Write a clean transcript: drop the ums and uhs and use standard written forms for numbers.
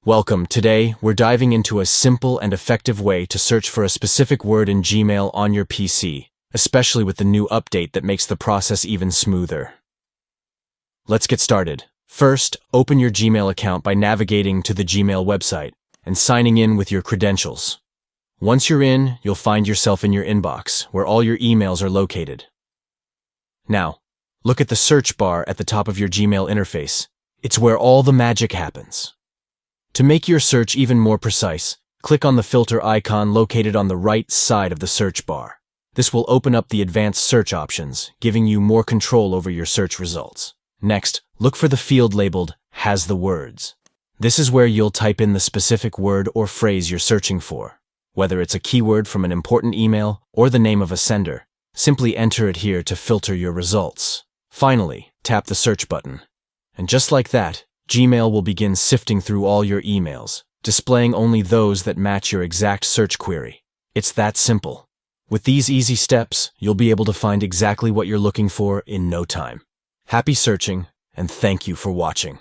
Welcome. Today, we're diving into a simple and effective way to search for a specific word in Gmail on your PC, especially with the new update that makes the process even smoother. Let's get started. First, open your Gmail account by navigating to the Gmail website and signing in with your credentials. Once you're in, you'll find yourself in your inbox, where all your emails are located. Now, look at the search bar at the top of your Gmail interface. It's where all the magic happens. To make your search even more precise, click on the filter icon located on the right side of the search bar. This will open up the advanced search options, giving you more control over your search results. Next, look for the field labeled "Has the Words." This is where you'll type in the specific word or phrase you're searching for. Whether it's a keyword from an important email or the name of a sender, simply enter it here to filter your results. Finally, tap the search button. And just like that, Gmail will begin sifting through all your emails, displaying only those that match your exact search query. It's that simple. With these easy steps, you'll be able to find exactly what you're looking for in no time. Happy searching, and thank you for watching.